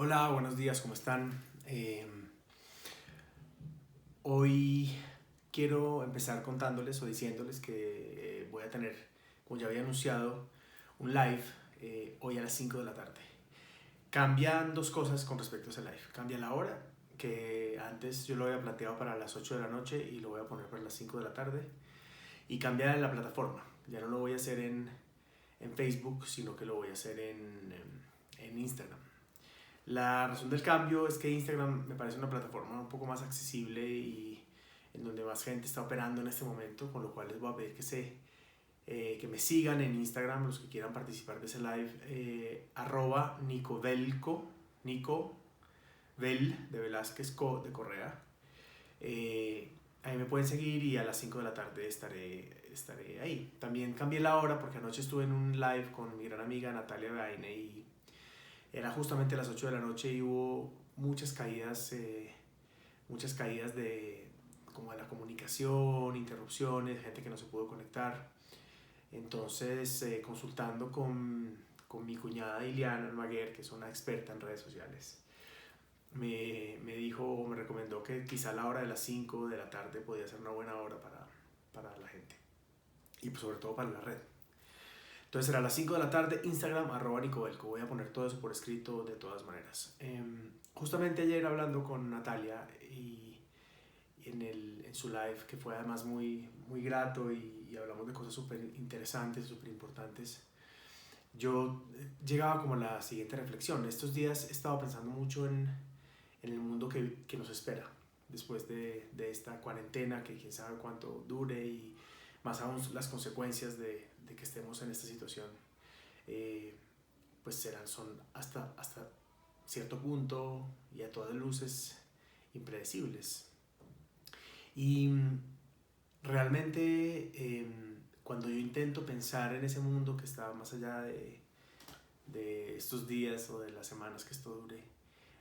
Hola, buenos días, ¿cómo están? Hoy quiero empezar contándoles o diciéndoles que voy a tener, como ya había anunciado, un live hoy a las 5 de la tarde. Cambian dos cosas con respecto a ese live. Cambia la hora, que antes yo lo había planteado para las 8 de la noche y lo voy a poner para las 5 de la tarde. Y cambia la plataforma. Ya no lo voy a hacer en Facebook, sino que lo voy a hacer en Instagram. La razón del cambio es que Instagram me parece una plataforma un poco más accesible y en donde más gente está operando en este momento, con lo cual les voy a pedir que me sigan en Instagram los que quieran participar de ese live, @nicovelco, Nico Vel de Velázquez, Co de Correa. Ahí me pueden seguir y a las 5 de la tarde estaré ahí. También cambié la hora porque anoche estuve en un live con mi gran amiga Natalia Baine y era justamente a las 8 de la noche y hubo muchas caídas como de la comunicación, interrupciones, gente que no se pudo conectar. Entonces, consultando con mi cuñada Iliana Almaguer, que es una experta en redes sociales, me recomendó que quizá la hora de las 5 de la tarde podía ser una buena hora para la gente y pues sobre todo para la red. Entonces será a las 5 de la tarde, Instagram, @Nicovelco. Voy a poner todo eso por escrito de todas maneras. Justamente ayer hablando con Natalia y en su live, que fue además muy grato y hablamos de cosas súper interesantes, súper importantes, yo llegaba como a la siguiente reflexión. Estos días he estado pensando mucho en el mundo que nos espera después de esta cuarentena, que quién sabe cuánto dure y más aún las consecuencias de que estemos en esta situación, eh, pues son hasta cierto punto y a todas luces impredecibles. Y realmente cuando yo intento pensar en ese mundo que está más allá de estos días o de las semanas que esto dure,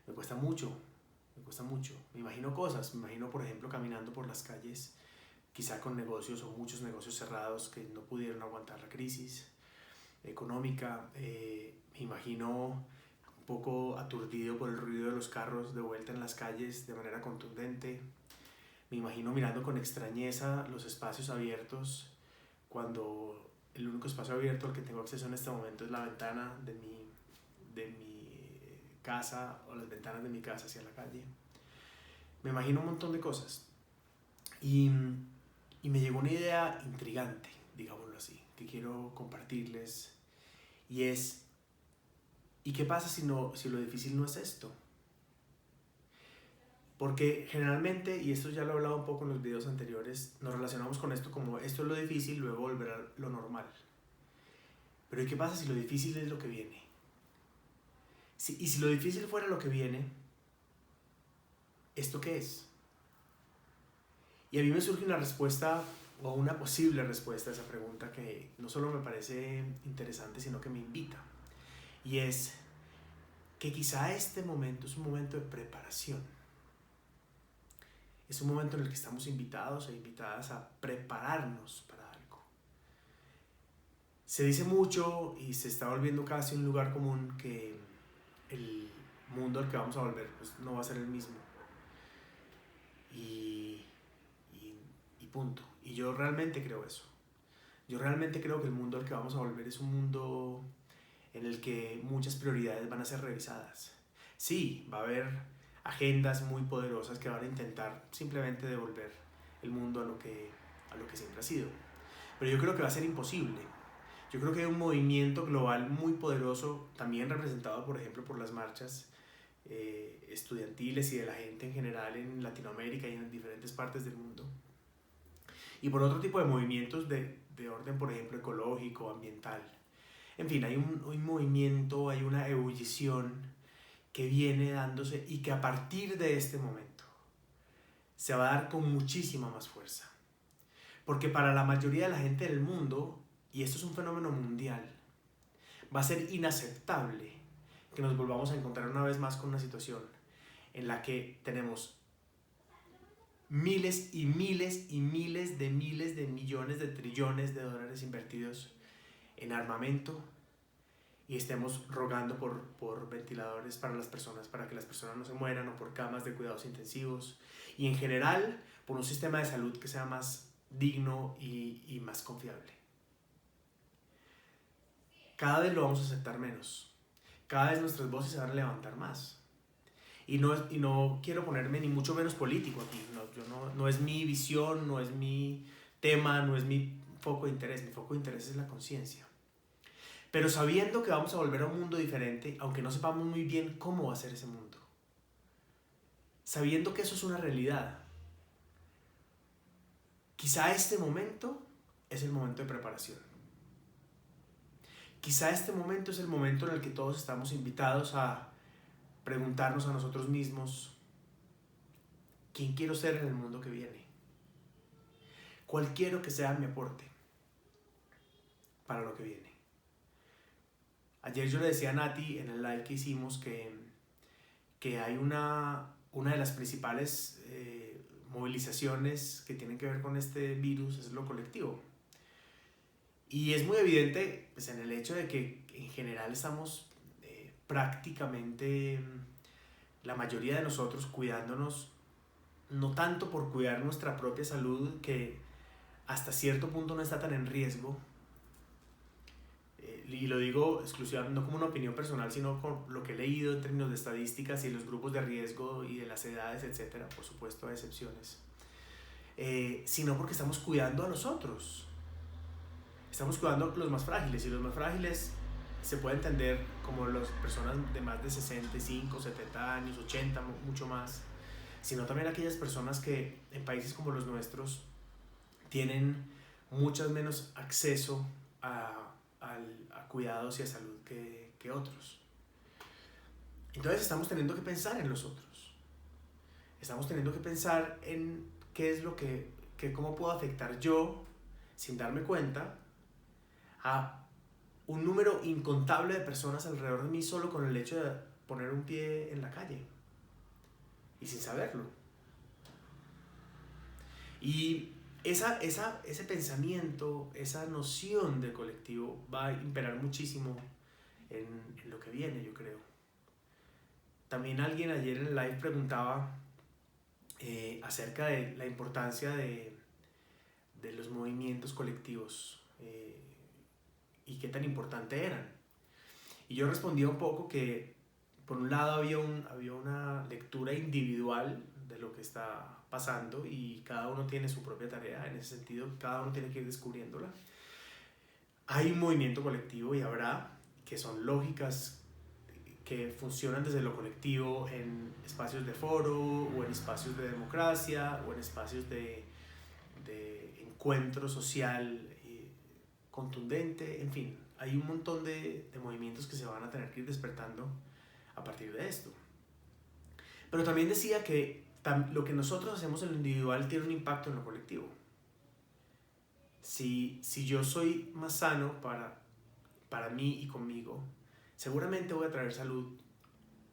me cuesta mucho, me cuesta mucho. Me imagino cosas, me imagino por ejemplo caminando por las calles, quizá con negocios o muchos negocios cerrados que no pudieron aguantar la crisis económica. Me imagino un poco aturdido por el ruido de los carros de vuelta en las calles de manera contundente. Me imagino mirando con extrañeza los espacios abiertos cuando el único espacio abierto al que tengo acceso en este momento es la ventana de mi casa o las ventanas de mi casa hacia la calle. Me imagino un montón de cosas y, y me llegó una idea intrigante, digámoslo así, que quiero compartirles y es, ¿y qué pasa si lo difícil no es esto? Porque generalmente, y esto ya lo he hablado un poco en los videos anteriores, nos relacionamos con esto como esto es lo difícil, luego volverá lo normal. Pero ¿y qué pasa si lo difícil es lo que viene? Y si lo difícil fuera lo que viene, ¿esto qué es? Y a mí me surge una respuesta o una posible respuesta a esa pregunta que no solo me parece interesante, sino que me invita. Y es que quizá este momento es un momento de preparación. Es un momento en el que estamos invitados e invitadas a prepararnos para algo. Se dice mucho y se está volviendo casi un lugar común que el mundo al que vamos a volver pues, no va a ser el mismo. Y, y punto. Y yo realmente creo eso. Yo realmente creo que el mundo al que vamos a volver es un mundo en el que muchas prioridades van a ser revisadas. Sí, va a haber agendas muy poderosas que van a intentar simplemente devolver el mundo a lo que siempre ha sido. Pero yo creo que va a ser imposible. Yo creo que hay un movimiento global muy poderoso, también representado, por ejemplo, por las marchas estudiantiles y de la gente en general en Latinoamérica y en diferentes partes del mundo. Y por otro tipo de movimientos de orden, por ejemplo, ecológico, ambiental. En fin, hay un movimiento, hay una ebullición que viene dándose y que a partir de este momento se va a dar con muchísima más fuerza. Porque para la mayoría de la gente del mundo, y esto es un fenómeno mundial, va a ser inaceptable que nos volvamos a encontrar una vez más con una situación en la que tenemos miles y miles y miles de millones de trillones de dólares invertidos en armamento y estemos rogando por ventiladores para las personas, para que las personas no se mueran, o por camas de cuidados intensivos, y en general por un sistema de salud que sea más digno y más confiable. Cada vez lo vamos a aceptar menos, cada vez nuestras voces se van a levantar más. Y no quiero ponerme ni mucho menos político aquí, no es mi visión, no es mi tema, no es mi foco de interés. Mi foco de interés es la conciencia. Pero sabiendo que vamos a volver a un mundo diferente, aunque no sepamos muy bien cómo va a ser ese mundo. Sabiendo que eso es una realidad. Quizá este momento es el momento de preparación. Quizá este momento es el momento en el que todos estamos invitados a preguntarnos a nosotros mismos: ¿quién quiero ser en el mundo que viene? ¿Cuál quiero que sea mi aporte para lo que viene? Ayer yo le decía a Nati en el live que hicimos que hay una de las principales movilizaciones que tienen que ver con este virus, es lo colectivo. Y es muy evidente pues, en el hecho de que en general estamos prácticamente la mayoría de nosotros cuidándonos, no tanto por cuidar nuestra propia salud, que hasta cierto punto no está tan en riesgo, y lo digo exclusivamente no como una opinión personal, sino con lo que he leído en términos de estadísticas y los grupos de riesgo y de las edades, etcétera, por supuesto hay excepciones, sino porque estamos cuidando a los otros. Estamos cuidando a los más frágiles, y los más frágiles se puede entender como las personas de más de 65, 70 años, 80, mucho más, sino también aquellas personas que en países como los nuestros tienen mucho menos acceso a cuidados y a salud que otros. Entonces estamos teniendo que pensar en los otros. Estamos teniendo que pensar en qué es lo cómo puedo afectar yo, sin darme cuenta, a un número incontable de personas alrededor de mí solo con el hecho de poner un pie en la calle y sin saberlo. Y ese pensamiento, esa noción de colectivo va a imperar muchísimo en lo que viene, yo creo. También alguien ayer en el live preguntaba acerca de la importancia de los movimientos colectivos y qué tan importante eran. Y yo respondía un poco que por un lado había una lectura individual de lo que está pasando, y cada uno tiene su propia tarea en ese sentido, cada uno tiene que ir descubriéndola. Hay un movimiento colectivo, y habrá, que son lógicas que funcionan desde lo colectivo en espacios de foro, o en espacios de democracia, o en espacios de encuentro social contundente. En fin, hay un montón de movimientos que se van a tener que ir despertando a partir de esto. Pero también decía que lo que nosotros hacemos en lo individual tiene un impacto en lo colectivo. Si yo soy más sano para mí y conmigo, seguramente voy a traer salud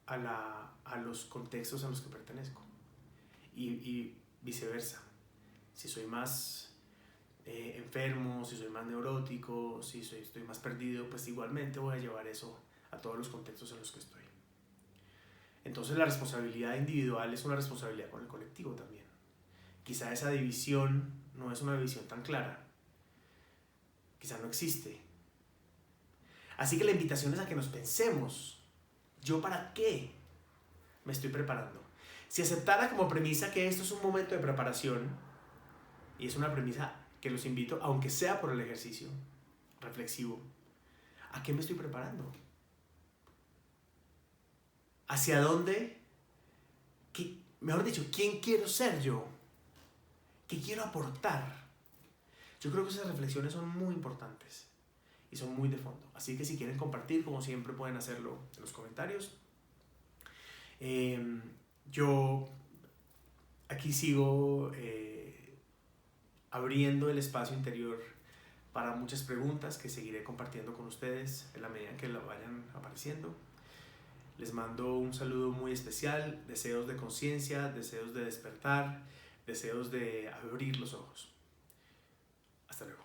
a los contextos a los que pertenezco. Y viceversa. Si soy más enfermo, si soy más neurótico, si estoy más perdido, pues igualmente voy a llevar eso a todos los contextos en los que estoy. Entonces la responsabilidad individual es una responsabilidad con el colectivo también. Quizá esa división no es una división tan clara. Quizá no existe. Así que la invitación es a que nos pensemos: ¿yo para qué me estoy preparando? Si aceptara como premisa que esto es un momento de preparación, y es una premisa que los invito, aunque sea por el ejercicio reflexivo, ¿a qué me estoy preparando? ¿Hacia dónde? Mejor dicho, ¿quién quiero ser yo? ¿Qué quiero aportar? Yo creo que esas reflexiones son muy importantes y son muy de fondo. Así que si quieren compartir, como siempre, pueden hacerlo en los comentarios. Yo aquí sigo abriendo el espacio interior para muchas preguntas que seguiré compartiendo con ustedes en la medida en que lo vayan apareciendo. Les mando un saludo muy especial, deseos de conciencia, deseos de despertar, deseos de abrir los ojos. Hasta luego.